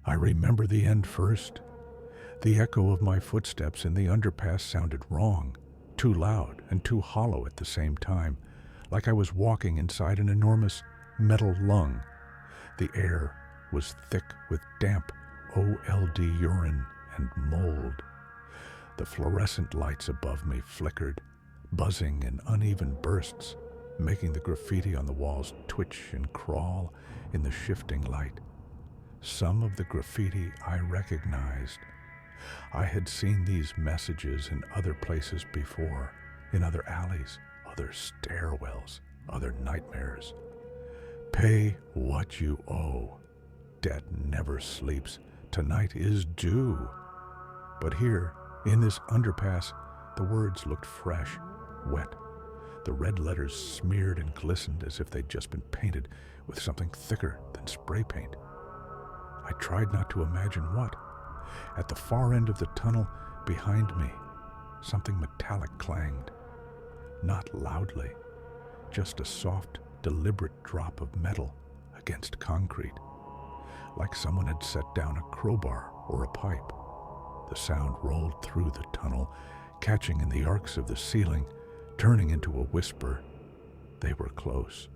I remember the end first. The echo of my footsteps in the underpass sounded wrong, too loud and too hollow at the same time, like I was walking inside an enormous metal lung. The air was thick with damp OLD urine and mold. The fluorescent lights above me flickered, buzzing in uneven bursts, making the graffiti on the walls twitch and crawl in the shifting light. Some of the graffiti I recognized. I had seen these messages in other places before, in other alleys, other stairwells, other nightmares. Pay what you owe. Debt never sleeps. Tonight is due. But here, in this underpass, the words looked fresh, wet. The red letters smeared and glistened as if they'd just been painted with something thicker than spray paint. I tried not to imagine what. At the far end of the tunnel behind me, something metallic clanged. Not loudly, just a soft, deliberate drop of metal against concrete, like someone had set down a crowbar or a pipe. The sound rolled through the tunnel, catching in the arcs of the ceiling, turning into a whisper. They were close.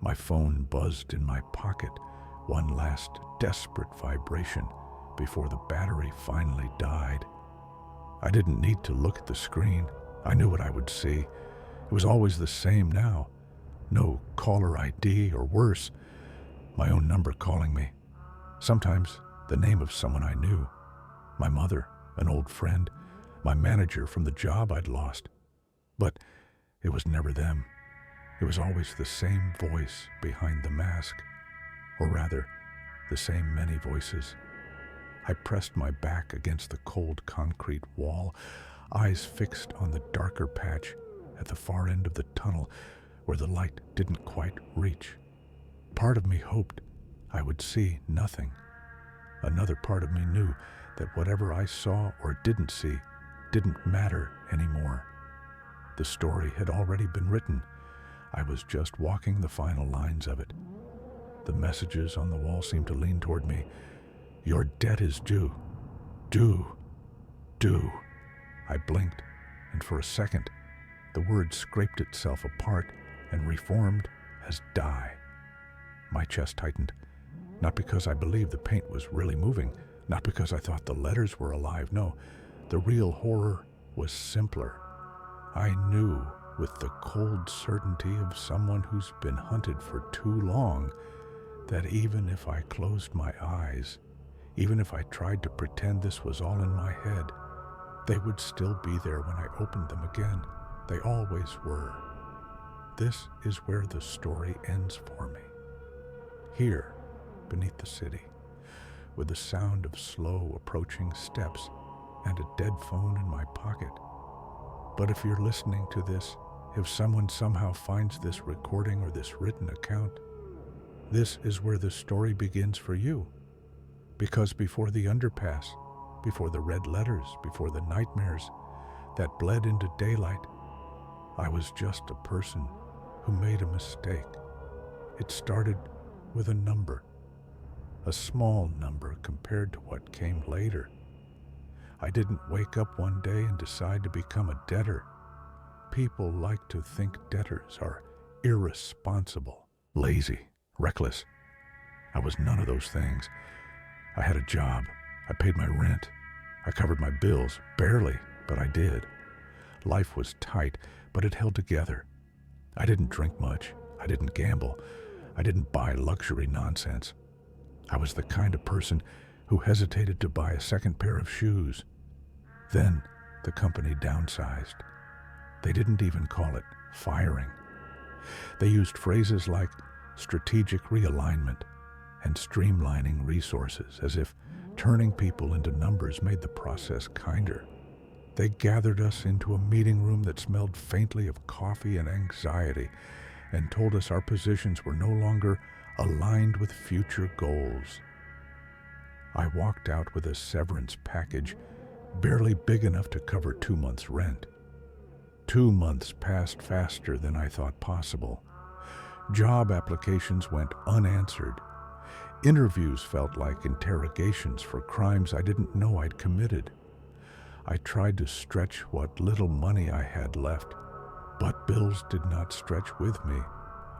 My phone buzzed in my pocket, one last desperate vibration before the battery finally died. I didn't need to look at the screen. I knew what I would see. It was always the same now. No caller ID or worse, my own number calling me. Sometimes the name of someone I knew. My mother, an old friend, my manager from the job I'd lost. But it was never them. It was always the same voice behind the mask. Or rather, the same many voices. I pressed my back against the cold concrete wall, eyes fixed on the darker patch at the far end of the tunnel where the light didn't quite reach. Part of me hoped I would see nothing. Another part of me knew that whatever I saw or didn't see didn't matter anymore. The story had already been written. I was just walking the final lines of it. The messages on the wall seemed to lean toward me. Your debt is due. Due. Due. I blinked, and for a second, the word scraped itself apart and reformed as die. My chest tightened, not because I believed the paint was really moving, not because I thought the letters were alive. No, the real horror was simpler. I knew with the cold certainty of someone who's been hunted for too long that even if I closed my eyes, even if I tried to pretend this was all in my head, they would still be there when I opened them again. They always were. This is where the story ends for me. Here, beneath the city, with the sound of slow approaching steps and a dead phone in my pocket. But if you're listening to this, if someone somehow finds this recording or this written account, this is where the story begins for you. Because before the underpass, before the red letters, before the nightmares that bled into daylight, I was just a person who made a mistake. It started with a number, a small number compared to what came later. I didn't wake up one day and decide to become a debtor. People like to think debtors are irresponsible, lazy, reckless. I was none of those things. I had a job. I paid my rent. I covered my bills, barely, but I did. Life was tight, but it held together. I didn't drink much. I didn't gamble. I didn't buy luxury nonsense. I was the kind of person who hesitated to buy a second pair of shoes. Then the company downsized. They didn't even call it firing. They used phrases like strategic realignment and streamlining resources, as if turning people into numbers made the process kinder. They gathered us into a meeting room that smelled faintly of coffee and anxiety and told us our positions were no longer aligned with future goals. I walked out with a severance package barely big enough to cover 2 months' rent. 2 months passed faster than I thought possible. Job applications went unanswered. Interviews felt like interrogations for crimes I didn't know I'd committed. I tried to stretch what little money I had left, but bills did not stretch with me.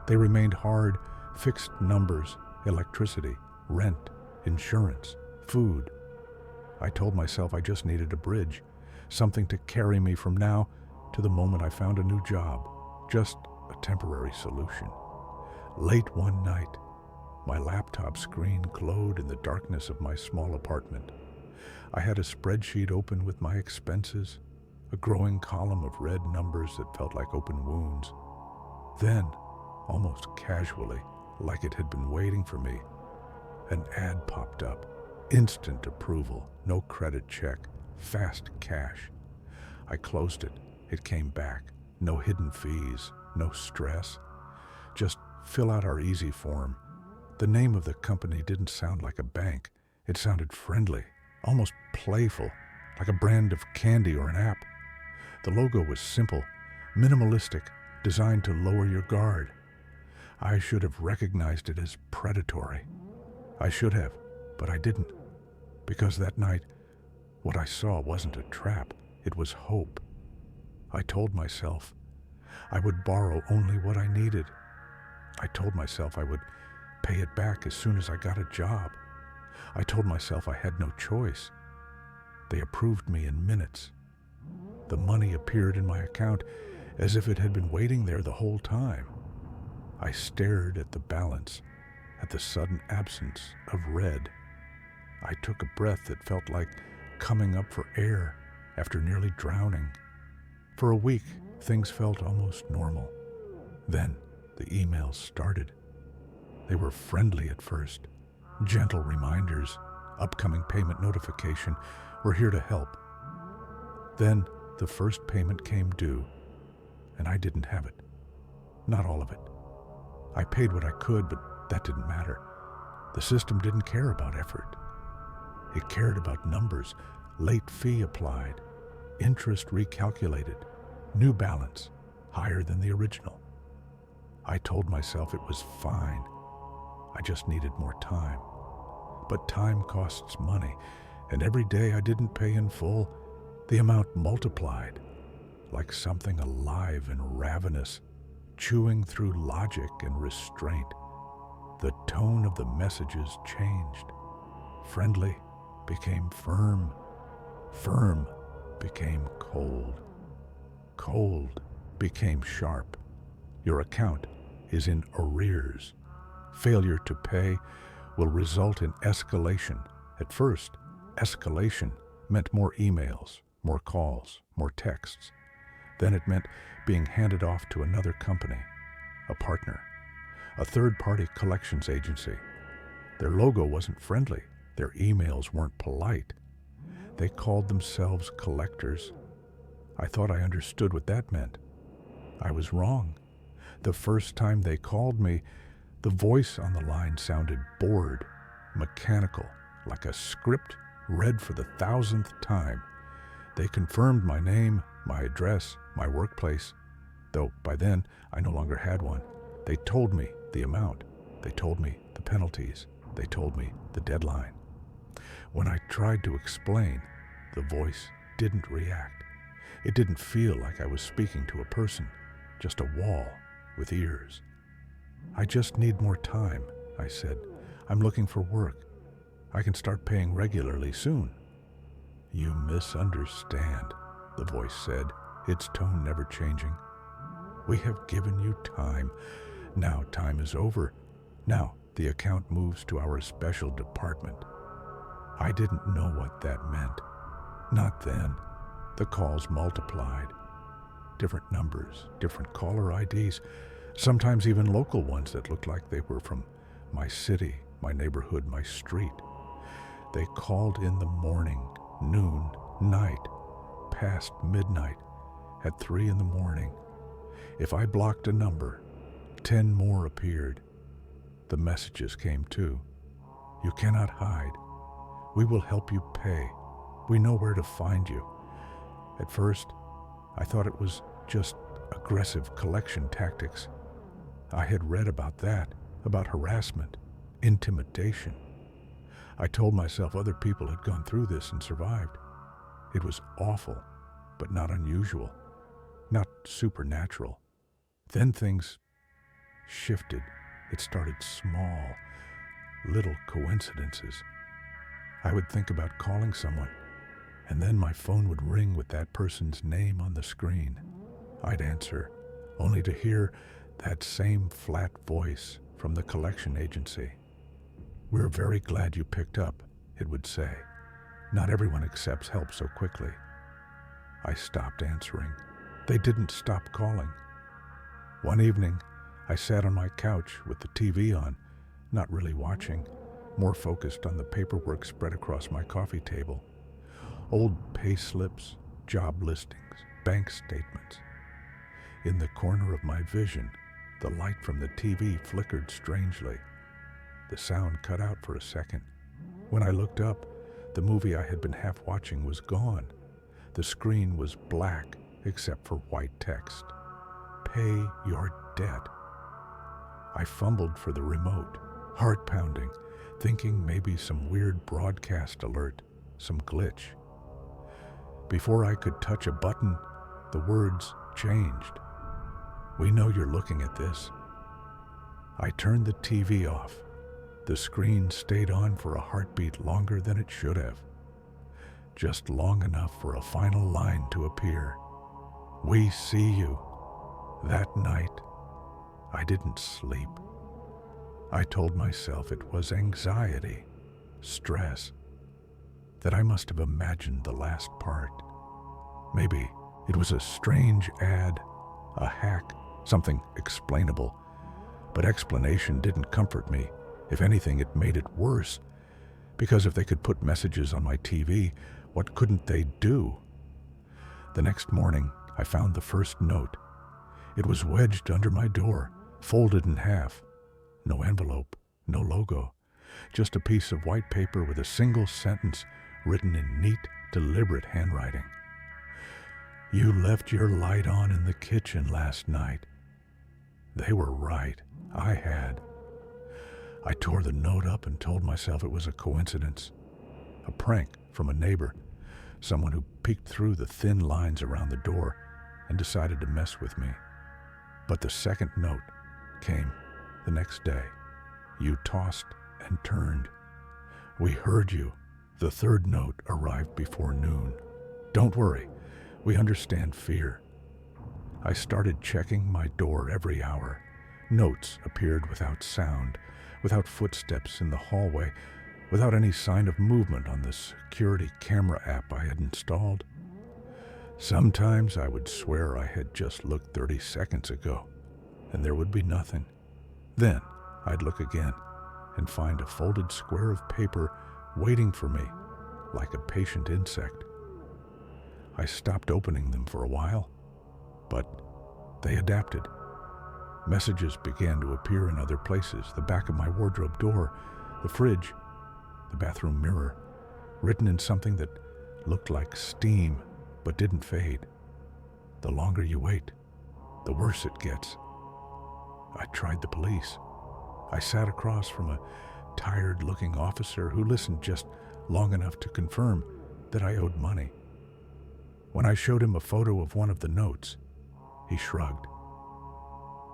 They remained hard, fixed numbers: electricity, rent, insurance, food. I told myself I just needed a bridge, something to carry me from now to the moment I found a new job, just a temporary solution. Late one night, my laptop screen glowed in the darkness of my small apartment. I had a spreadsheet open with my expenses, a growing column of red numbers that felt like open wounds. Then, almost casually, like it had been waiting for me, an ad popped up. Instant approval, no credit check, fast cash. I closed it. It came back. No hidden fees, no stress. Just fill out our easy form. The name of the company didn't sound like a bank. It sounded friendly, almost playful, like a brand of candy or an app. The logo was simple, minimalistic, designed to lower your guard. I should have recognized it as predatory. I should have, but I didn't. Because that night, what I saw wasn't a trap, it was hope. I told myself I would borrow only what I needed. I told myself I would pay it back as soon as I got a job. I told myself I had no choice. They approved me in minutes. The money appeared in my account as if it had been waiting there the whole time. I stared at the balance, at the sudden absence of red. I took a breath that felt like coming up for air after nearly drowning. For a week, things felt almost normal. Then the emails started. They were friendly at first, gentle reminders, upcoming payment notification, we're here to help. Then the first payment came due, and I didn't have it. Not all of it. I paid what I could, but that didn't matter. The system didn't care about effort. It cared about numbers, late fee applied, interest recalculated, new balance, higher than the original. I told myself it was fine. I just needed more time. But time costs money, and every day I didn't pay in full, the amount multiplied, like something alive and ravenous, chewing through logic and restraint. The tone of the messages changed. Friendly became firm. Firm became cold. Cold became sharp. Your account is in arrears. Failure to pay will result in escalation. At first, escalation meant more emails, more calls, more texts. Then it meant being handed off to another company, a partner, a third-party collections agency. Their logo wasn't friendly. Their emails weren't polite. They called themselves collectors. I thought I understood what that meant. I was wrong. The first time they called me, the voice on the line sounded bored, mechanical, like a script read for the 1,000th time. They confirmed my name, my address, my workplace, though by then I no longer had one. They told me the amount. They told me the penalties. They told me the deadline. When I tried to explain, the voice didn't react. It didn't feel like I was speaking to a person, just a wall with ears. I just need more time, I said. I'm looking for work. I can start paying regularly soon. You misunderstand, the voice said, its tone never changing. We have given you time. Now time is over. Now the account moves to our special department. I didn't know what that meant. Not then. The calls multiplied. Different numbers, different caller IDs, sometimes even local ones that looked like they were from my city, my neighborhood, my street. They called in the morning, noon, night, past midnight, at 3 a.m. If I blocked a number, 10 more appeared. The messages came too. You cannot hide. We will help you pay. We know where to find you. At first, I thought it was just aggressive collection tactics. I had read about that, about harassment, intimidation. I told myself other people had gone through this and survived. It was awful, but not unusual, not supernatural. Then things shifted. It started small, little coincidences. I would think about calling someone, and then my phone would ring with that person's name on the screen. I'd answer, only to hear that same flat voice from the collection agency. "We're very glad you picked up," it would say. "Not everyone accepts help so quickly." I stopped answering. They didn't stop calling. One evening, I sat on my couch with the TV on, not really watching, more focused on the paperwork spread across my coffee table. Old pay slips, job listings, bank statements. In the corner of my vision, the light from the TV flickered strangely. The sound cut out for a second. When I looked up, the movie I had been half watching was gone. The screen was black except for white text. "Pay your debt." I fumbled for the remote, heart pounding, thinking maybe some weird broadcast alert, some glitch. Before I could touch a button, the words changed. "We know you're looking at this." I turned the TV off. The screen stayed on for a heartbeat longer than it should have. Just long enough for a final line to appear. "We see you." That night, I didn't sleep. I told myself it was anxiety, stress, that I must have imagined the last part. Maybe it was a strange ad, a hack, something explainable. But explanation didn't comfort me. If anything, it made it worse. Because if they could put messages on my TV, what couldn't they do? The next morning, I found the first note. It was wedged under my door, folded in half. No envelope, no logo, just a piece of white paper with a single sentence written in neat, deliberate handwriting. "You left your light on in the kitchen last night." They were right. I had. I tore the note up and told myself it was a coincidence. A prank from a neighbor, someone who peeked through the thin lines around the door and decided to mess with me. But the second note came the next day. "You tossed and turned. We heard you." The third note arrived before noon. "Don't worry, we understand fear." I started checking my door every hour. Notes appeared without sound, without footsteps in the hallway, without any sign of movement on the security camera app I had installed. Sometimes I would swear I had just looked 30 seconds ago, and there would be nothing. Then I'd look again and find a folded square of paper waiting for me, like a patient insect. I stopped opening them for a while, but they adapted. Messages began to appear in other places, the back of my wardrobe door, the fridge, the bathroom mirror, written in something that looked like steam but didn't fade. The longer you wait, the worse it gets. I tried the police. I sat across from a tired-looking officer who listened just long enough to confirm that I owed money. When I showed him a photo of one of the notes, he shrugged.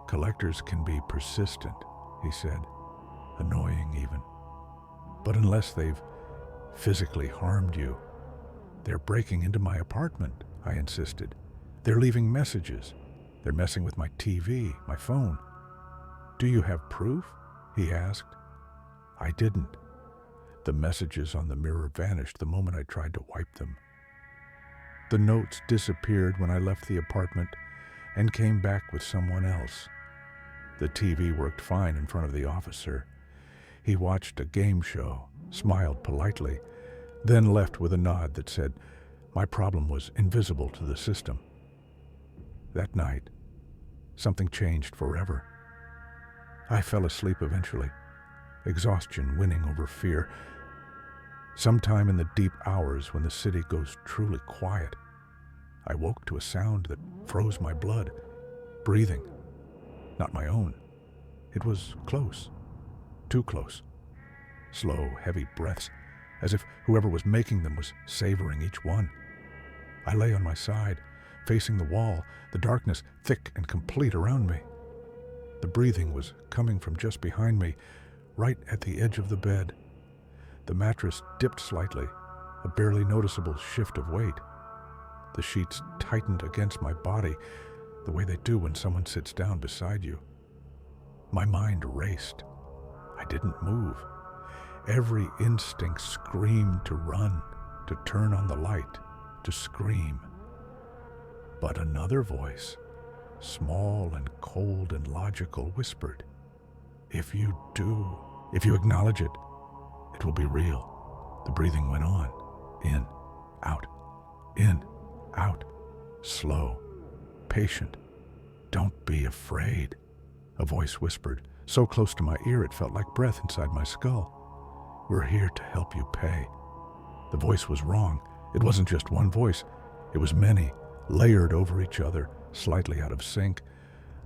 "Collectors can be persistent," he said, "annoying even. But unless they've physically harmed you." "They're breaking into my apartment," I insisted. "They're leaving messages. They're messing with my TV, my phone." "Do you have proof?" he asked. I didn't. The messages on the mirror vanished the moment I tried to wipe them. The notes disappeared when I left the apartment and came back with someone else. The TV worked fine in front of the officer. He watched a game show, smiled politely, then left with a nod that said my problem was invisible to the system. That night, something changed forever. I fell asleep eventually, exhaustion winning over fear. Sometime in the deep hours when the city goes truly quiet, I woke to a sound that froze my blood. Breathing. Not my own. It was close. Too close. slow, heavy breaths, as if whoever was making them was savoring each one. I lay on my side, facing the wall, the darkness thick and complete around me. The breathing was coming from just behind me, right at the edge of the bed. The mattress dipped slightly, a barely noticeable shift of weight. The sheets tightened against my body, the way they do when someone sits down beside you. My mind raced. I didn't move. Every instinct screamed to run, to turn on the light, to scream. But another voice, small and cold and logical, whispered, "If you do, if you acknowledge it, it will be real." The breathing went on. In, out, slow, patient. "Don't be afraid," a voice whispered, so close to my ear it felt like breath inside my skull. "We're here to help you pay." The voice was wrong. It wasn't just one voice. It was many, layered over each other, slightly out of sync,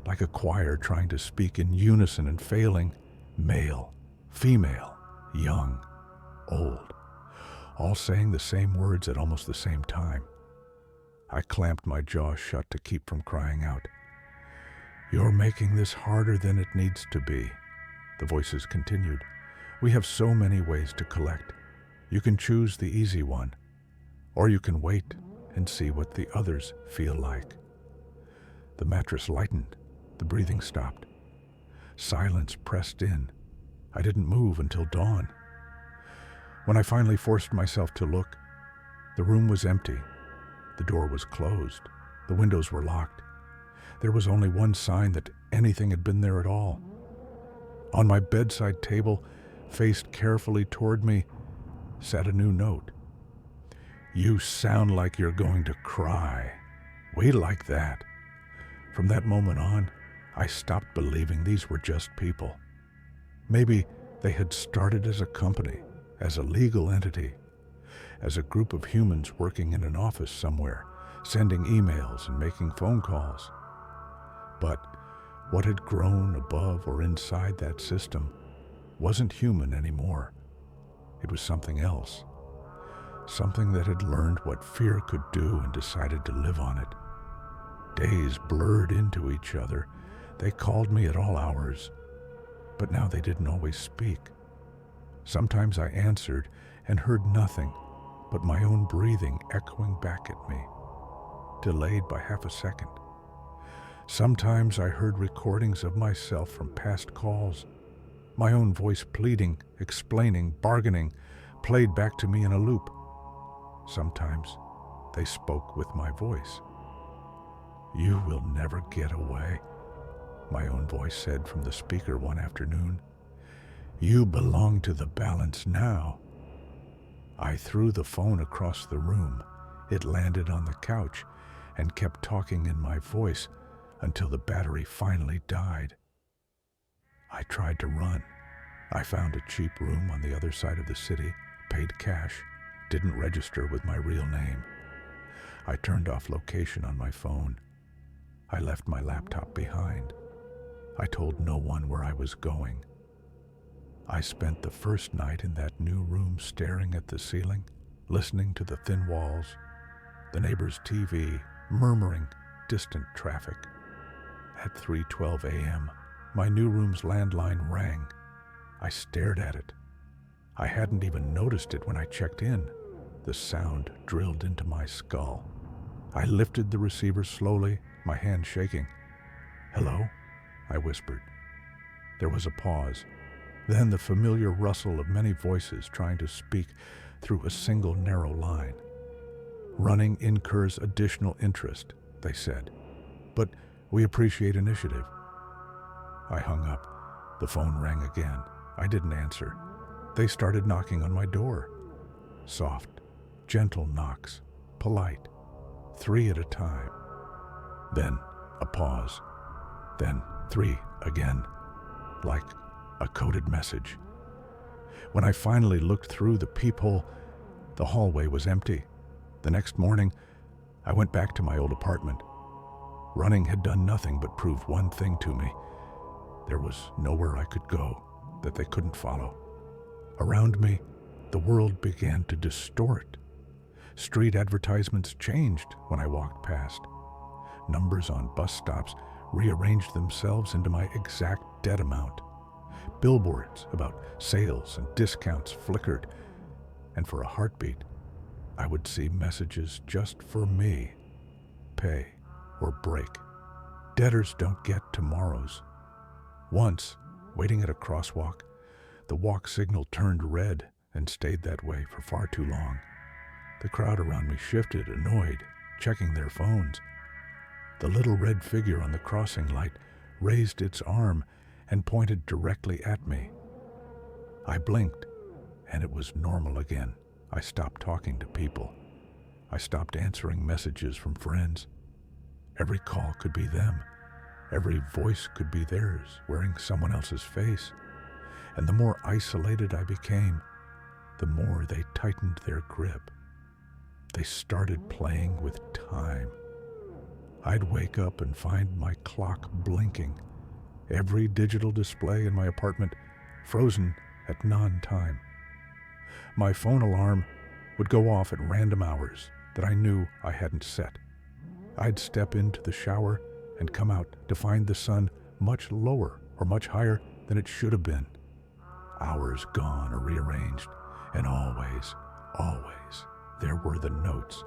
like a choir trying to speak in unison and failing. Male, female, young, old, all saying the same words at almost the same time. I clamped my jaw shut to keep from crying out. "You're making this harder than it needs to be," the voices continued. "We have so many ways to collect. You can choose the easy one, or you can wait and see what the others feel like." The mattress lightened. The breathing stopped. Silence pressed in. I didn't move until dawn. When I finally forced myself to look, the room was empty. The door was closed. The windows were locked. There was only one sign that anything had been there at all. On my bedside table, faced carefully toward me, sat a new note. "You sound like you're going to cry. We like that." From that moment on, I stopped believing these were just people. Maybe they had started as a company, as a legal entity, as a group of humans working in an office somewhere, sending emails and making phone calls. But what had grown above or inside that system wasn't human anymore. It was something else. Something that had learned what fear could do and decided to live on it. Days blurred into each other. They called me at all hours, but now they didn't always speak. Sometimes I answered and heard nothing but my own breathing echoing back at me, delayed by half a second. Sometimes I heard recordings of myself from past calls, my own voice pleading, explaining, bargaining, played back to me in a loop. Sometimes they spoke with my voice. "You will never get away," my own voice said from the speaker one afternoon. "You belong to the balance now." I threw the phone across the room. It landed on the couch and kept talking in my voice until the battery finally died. I tried to run. I found a cheap room on the other side of the city, paid cash, didn't register with my real name. I turned off location on my phone. I left my laptop behind. I told no one where I was going. I spent the first night in that new room staring at the ceiling, listening to the thin walls, the neighbor's TV, murmuring distant traffic. At 3:12 a.m., my new room's landline rang. I stared at it. I hadn't even noticed it when I checked in. The sound drilled into my skull. I lifted the receiver slowly, my hand shaking. "Hello?" I whispered. There was a pause. Then the familiar rustle of many voices trying to speak through a single narrow line. "Running incurs additional interest," they said, "but we appreciate initiative." I hung up. The phone rang again. I didn't answer. They started knocking on my door. Soft, gentle knocks, polite, 3 at a time. Then a pause. Then 3 again, like a coded message. When I finally looked through the peephole, the hallway was empty. The next morning, I went back to my old apartment. Running had done nothing but prove one thing to me. There was nowhere I could go that they couldn't follow. Around me, the world began to distort. Street advertisements changed when I walked past. Numbers on bus stops rearranged themselves into my exact debt amount. Billboards about sales and discounts flickered, and for a heartbeat, I would see messages just for me. Pay or break. Debtors don't get tomorrows. Once, waiting at a crosswalk, the walk signal turned red and stayed that way for far too long. The crowd around me shifted, annoyed, checking their phones. The little red figure on the crossing light raised its arm and pointed directly at me. I blinked, and it was normal again. I stopped talking to people. I stopped answering messages from friends. Every call could be them. Every voice could be theirs, wearing someone else's face. And the more isolated I became, the more they tightened their grip. They started playing with time. I'd wake up and find my clock blinking, every digital display in my apartment frozen at non-time. My phone alarm would go off at random hours that I knew I hadn't set. I'd step into the shower and come out to find the sun much lower or much higher than it should have been. Hours gone or rearranged, and always, there were the notes.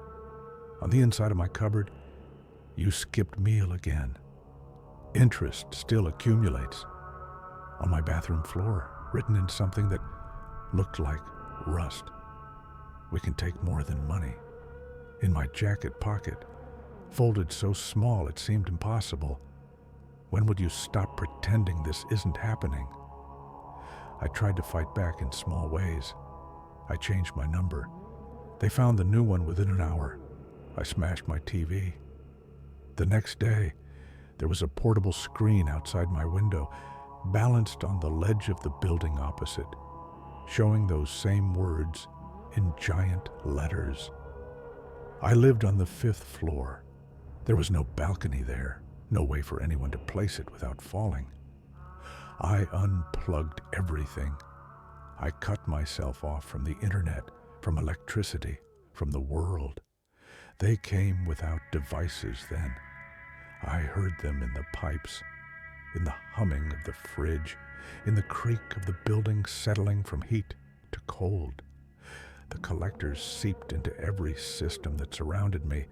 On the inside of my cupboard, you skipped meal again. Interest still accumulates. On my bathroom floor, written in something that looked like rust. We can take more than money. In my jacket pocket, folded so small it seemed impossible. When would you stop pretending this isn't happening? I tried to fight back in small ways. I changed my number. They found the new one within an hour. I smashed my TV. The next day, there was a portable screen outside my window, balanced on the ledge of the building opposite, showing those same words in giant letters. I lived on the 5th floor. There was no balcony there, no way for anyone to place it without falling. I unplugged everything. I cut myself off from the internet, from electricity, from the world. They came without devices then. I heard them in the pipes, in the humming of the fridge, in the creak of the building settling from heat to cold. The collectors seeped into every system that surrounded me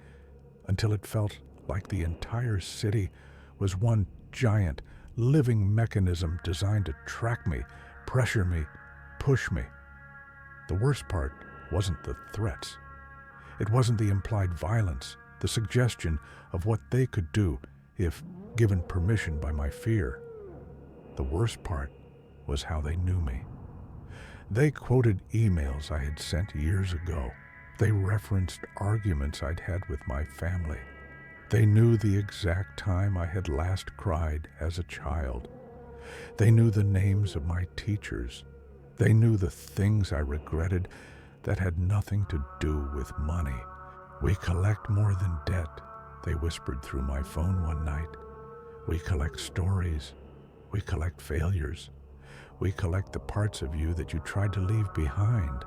until it felt like the entire city was one giant, living mechanism designed to track me, pressure me, push me. The worst part wasn't the threats. It wasn't the implied violence, the suggestion of what they could do if given permission by my fear. The worst part was how they knew me. They quoted emails I had sent years ago. They referenced arguments I'd had with my family. They knew the exact time I had last cried as a child. They knew the names of my teachers. They knew the things I regretted that had nothing to do with money. "We collect more than debt," they whispered through my phone one night. "We collect stories. We collect failures. We collect the parts of you that you tried to leave behind."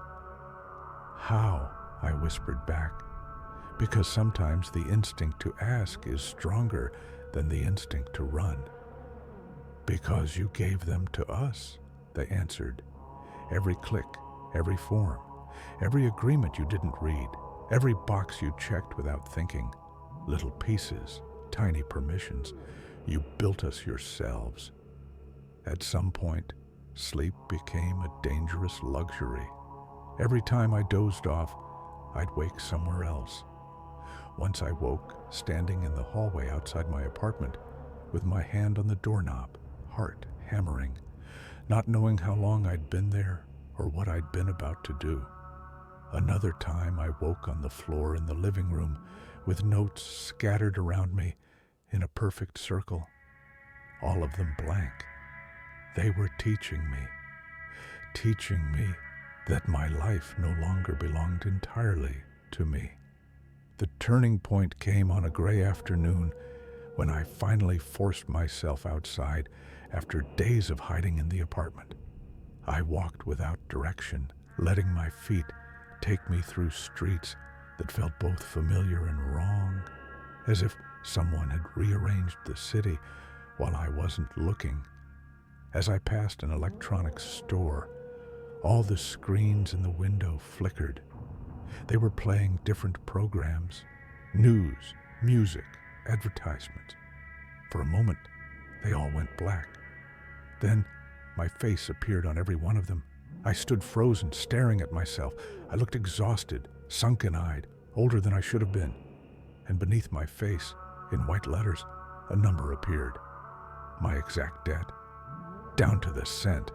"How?" I whispered back. Because sometimes the instinct to ask is stronger than the instinct to run. "Because you gave them to us," they answered. "Every click, every form, every agreement you didn't read, every box you checked without thinking, little pieces, tiny permissions, you built us yourselves." At some point, sleep became a dangerous luxury. Every time I dozed off, I'd wake somewhere else. Once I woke, standing in the hallway outside my apartment, with my hand on the doorknob, heart hammering, not knowing how long I'd been there or what I'd been about to do. Another time I woke on the floor in the living room, with notes scattered around me in a perfect circle, all of them blank. They were teaching me that my life no longer belonged entirely to me. The turning point came on a gray afternoon when I finally forced myself outside after days of hiding in the apartment. I walked without direction, letting my feet take me through streets that felt both familiar and wrong, as if someone had rearranged the city while I wasn't looking. As I passed an electronics store, all the screens in the window flickered. They were playing different programs, news, music, advertisements. For a moment, they all went black. Then, my face appeared on every one of them. I stood frozen, staring at myself. I looked exhausted, sunken-eyed, older than I should have been. And beneath my face, in white letters, a number appeared. My exact debt. Down to the cent.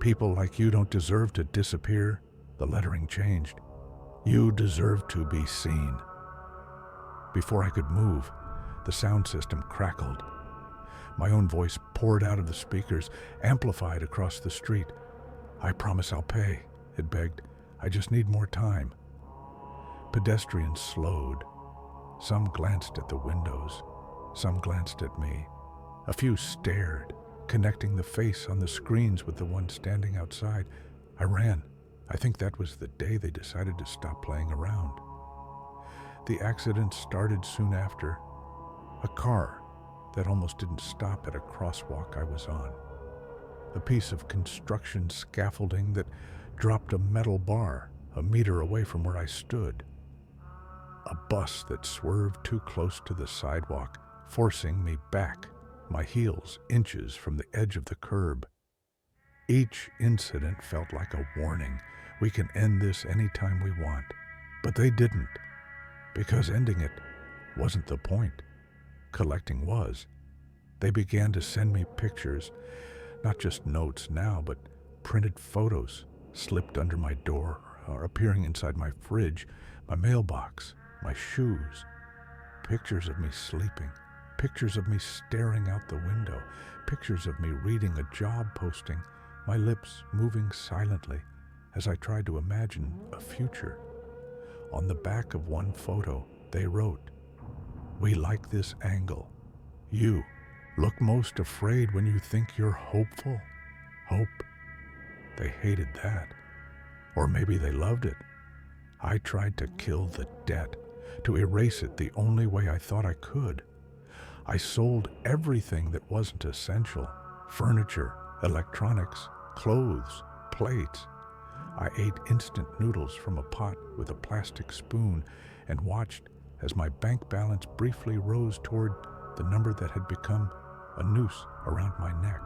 People like you don't deserve to disappear. The lettering changed. You deserve to be seen. Before I could move, the sound system crackled. My own voice poured out of the speakers, amplified across the street. I promise I'll pay, it begged. I just need more time. Pedestrians slowed. Some glanced at the windows. Some glanced at me. A few stared, connecting the face on the screens with the one standing outside. I ran. I think that was the day they decided to stop playing around. The accident started soon after. A car that almost didn't stop at a crosswalk I was on. A piece of construction scaffolding that dropped a metal bar a meter away from where I stood. A bus that swerved too close to the sidewalk, forcing me back, my heels inches from the edge of the curb. Each incident felt like a warning. We can end this anytime we want. But they didn't, because ending it wasn't the point. Collecting was. They began to send me pictures, not just notes now, but printed photos slipped under my door or appearing inside my fridge, my mailbox, my shoes. Pictures of me sleeping, pictures of me staring out the window, pictures of me reading a job posting, my lips moving silently as I tried to imagine a future. On the back of one photo, they wrote, "We like this angle. You look most afraid when you think you're hopeful." Hope. They hated that. Or maybe they loved it. I tried to kill the debt, to erase it the only way I thought I could. I sold everything that wasn't essential. Furniture, electronics, clothes, plates. I ate instant noodles from a pot with a plastic spoon and watched as my bank balance briefly rose toward the number that had become a noose around my neck.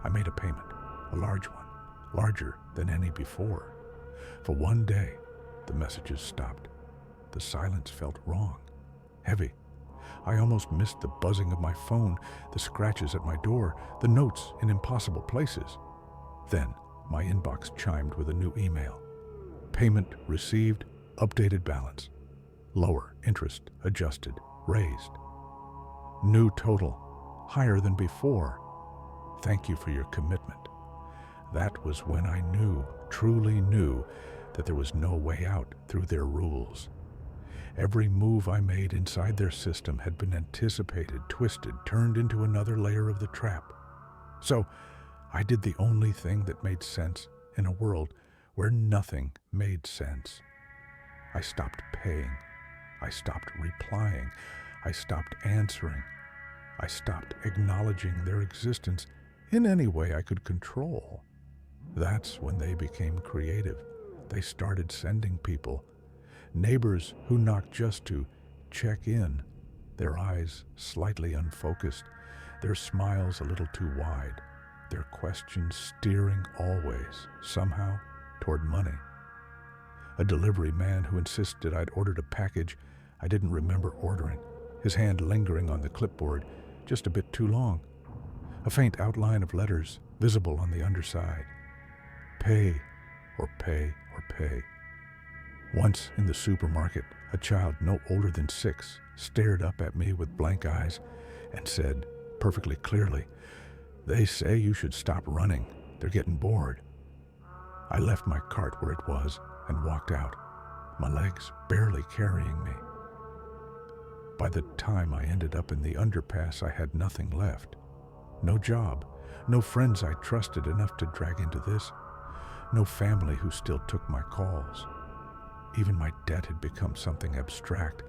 I made a payment, a large one, larger than any before. For one day, the messages stopped. The silence felt wrong, heavy. I almost missed the buzzing of my phone, the scratches at my door, the notes in impossible places. Then, my inbox chimed with a new email. Payment received, updated balance. Lower, interest adjusted, raised. New total, higher than before. Thank you for your commitment. That was when I knew, truly knew, that there was no way out through their rules. Every move I made inside their system had been anticipated, twisted, turned into another layer of the trap. So, I did the only thing that made sense in a world where nothing made sense. I stopped paying. I stopped replying. I stopped answering. I stopped acknowledging their existence in any way I could control. That's when they became creative. They started sending people, neighbors who knocked just to check in, their eyes slightly unfocused, their smiles a little too wide, their questions steering always, somehow, toward money. A delivery man who insisted I'd ordered a package I didn't remember ordering, his hand lingering on the clipboard just a bit too long. A faint outline of letters visible on the underside. Pay, or pay, or pay. Once in the supermarket, a child no older than 6 stared up at me with blank eyes and said, perfectly clearly, "They say you should stop running. They're getting bored." I left my cart where it was and walked out, my legs barely carrying me. By the time I ended up in the underpass, I had nothing left. No job, No friends I trusted enough to drag into this. No family who still took my calls. Even my debt had become something abstract,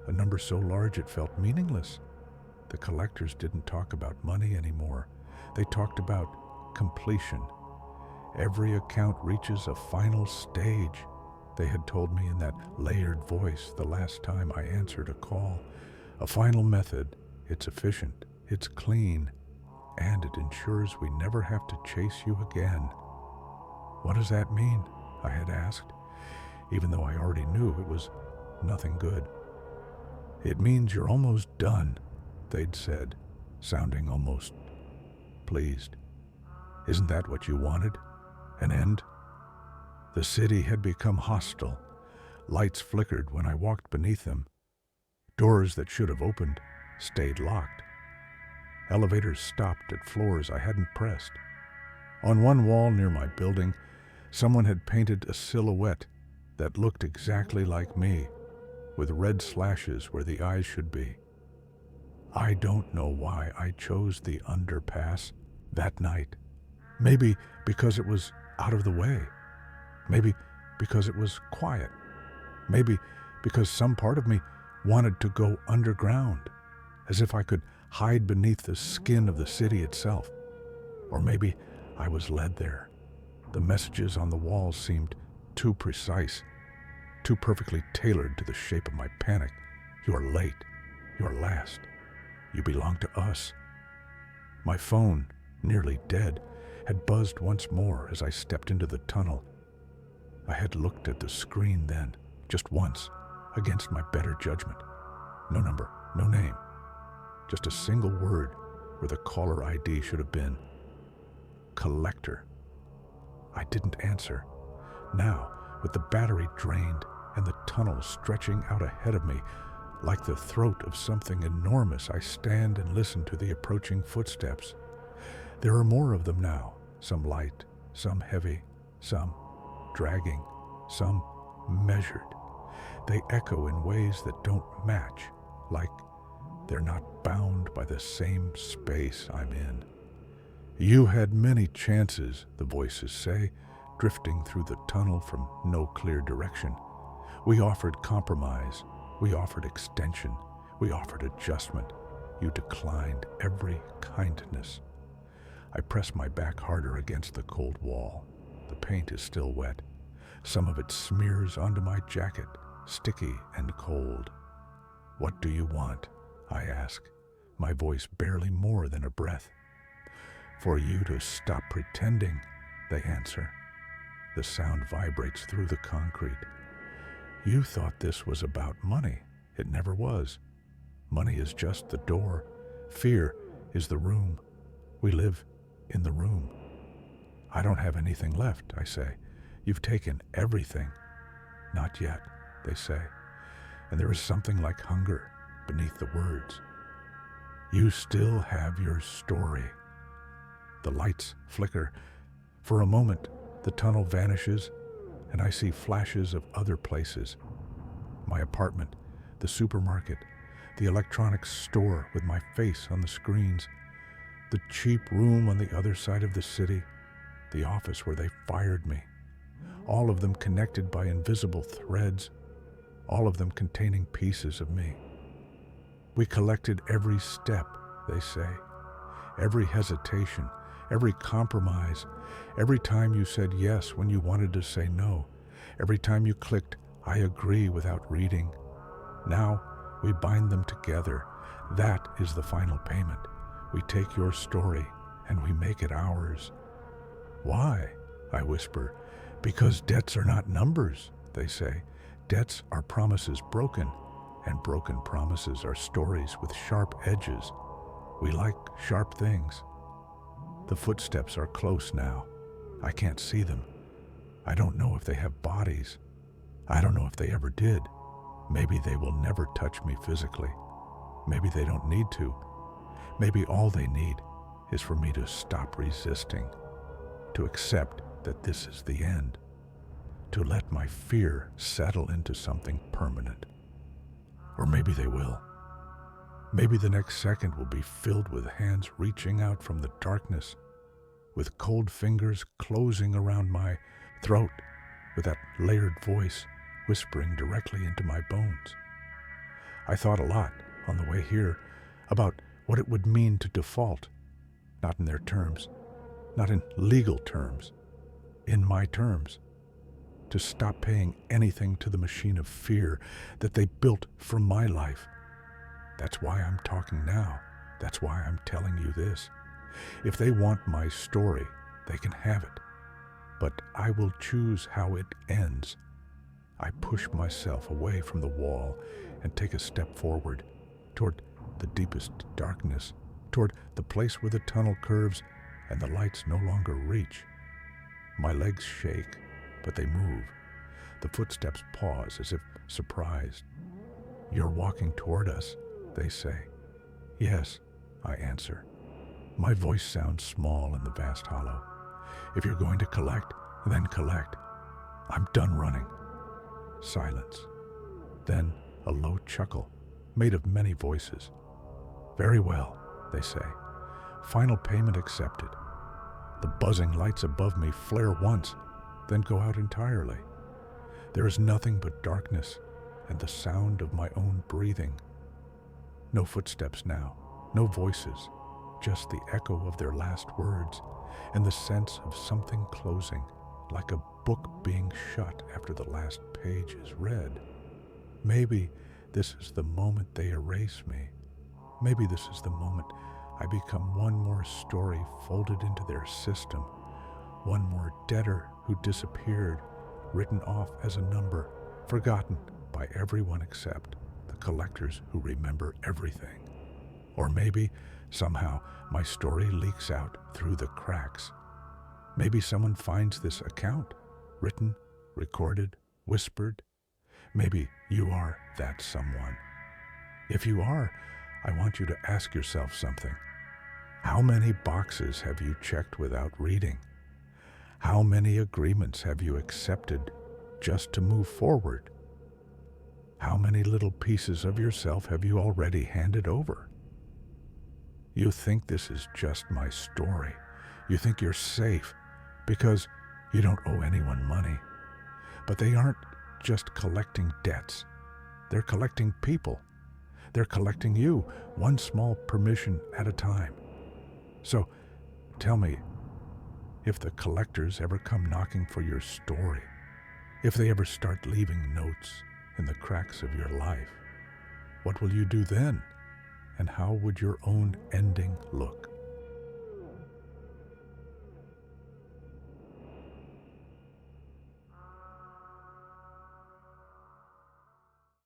a number so large it felt meaningless. The collectors didn't talk about money anymore. They talked about completion. Every account reaches a final stage, they had told me in that layered voice the last time I answered a call. A final method. It's efficient, it's clean, and it ensures we never have to chase you again. What does that mean? I had asked, even though I already knew it was nothing good. It means you're almost done, they'd said, sounding almost pleased. Isn't that what you wanted? An end? The city had become hostile. Lights flickered when I walked beneath them. Doors that should have opened stayed locked. Elevators stopped at floors I hadn't pressed. On one wall near my building, someone had painted a silhouette that looked exactly like me, with red slashes where the eyes should be. I don't know why I chose the Underpass that night. Maybe because it was out of the way. Maybe because it was quiet. Maybe because some part of me wanted to go underground, as if I could hide beneath the skin of the city itself. Or maybe I was led there. The messages on the walls seemed too precise, too perfectly tailored to the shape of my panic. You are late. You are last. You belong to us. My phone, nearly dead, had buzzed once more as I stepped into the tunnel. I had looked at the screen then, just once, against my better judgment. No number, no name, just a single word where the caller ID should have been. Collector. I didn't answer. Now, with the battery drained and the tunnel stretching out ahead of me, like the throat of something enormous, I stand and listen to the approaching footsteps. There are more of them now, some light, some heavy, some dragging, some measured. They echo in ways that don't match, like they're not bound by the same space I'm in. You had many chances, the voices say, drifting through the tunnel from no clear direction. We offered compromise. We offered extension. We offered adjustment. You declined every kindness. I press my back harder against the cold wall. The paint is still wet. Some of it smears onto my jacket, sticky and cold. What do you want? I ask, my voice barely more than a breath. For you to stop pretending, they answer. The sound vibrates through the concrete. You thought this was about money. It never was. Money is just the door. Fear is the room. We live in the room. I don't have anything left, I say. You've taken everything. Not yet, they say. And there is something like hunger beneath the words. You still have your story. The lights flicker. For a moment, the tunnel vanishes, and I see flashes of other places. My apartment, the supermarket, the electronics store with my face on the screens, the cheap room on the other side of the city, the office where they fired me. All of them connected by invisible threads, all of them containing pieces of me. We collected every step, they say, every hesitation, every compromise, every time you said yes when you wanted to say no, every time you clicked, I agree without reading. Now we bind them together. That is the final payment. We take your story and we make it ours. Why? I whisper. Because debts are not numbers, they say. Debts are promises broken, and broken promises are stories with sharp edges. We like sharp things. The footsteps are close now. I can't see them. I don't know if they have bodies. I don't know if they ever did. Maybe they will never touch me physically. Maybe they don't need to. Maybe all they need is for me to stop resisting, to accept that this is the end, to let my fear settle into something permanent. Or maybe they will. Maybe the next second will be filled with hands reaching out from the darkness with cold fingers closing around my throat, with that layered voice whispering directly into my bones. I thought a lot on the way here about what it would mean to default, not in their terms, not in legal terms, in my terms, to stop paying anything to the machine of fear that they built for my life. That's why I'm talking now. That's why I'm telling you this. If they want my story, they can have it. But I will choose how it ends. I push myself away from the wall and take a step forward toward the deepest darkness, toward the place where the tunnel curves and the lights no longer reach. My legs shake, but they move. The footsteps pause as if surprised. "You're walking toward us," they say. "Yes," I answer. My voice sounds small in the vast hollow. "If you're going to collect, then collect. I'm done running." Silence. Then a low chuckle, made of many voices. "Very well," they say. "Final payment accepted." The buzzing lights above me flare once, then go out entirely. There is nothing but darkness and the sound of my own breathing. No footsteps now, no voices, just the echo of their last words and the sense of something closing, like a book being shut after the last page is read. Maybe this is the moment they erase me. Maybe this is the moment I become one more story folded into their system, one more debtor who disappeared, written off as a number, forgotten by everyone except the collectors who remember everything. Or maybe, somehow, my story leaks out through the cracks. Maybe someone finds this account, written, recorded, whispered. Maybe you are that someone. If you are, I want you to ask yourself something. How many boxes have you checked without reading? How many agreements have you accepted just to move forward? How many little pieces of yourself have you already handed over? You think this is just my story. You think you're safe because you don't owe anyone money. But they aren't just collecting debts. They're collecting people. They're collecting you, one small permission at a time. So, tell me, if the collectors ever come knocking for your story, if they ever start leaving notes in the cracks of your life, what will you do then? And how would your own ending look?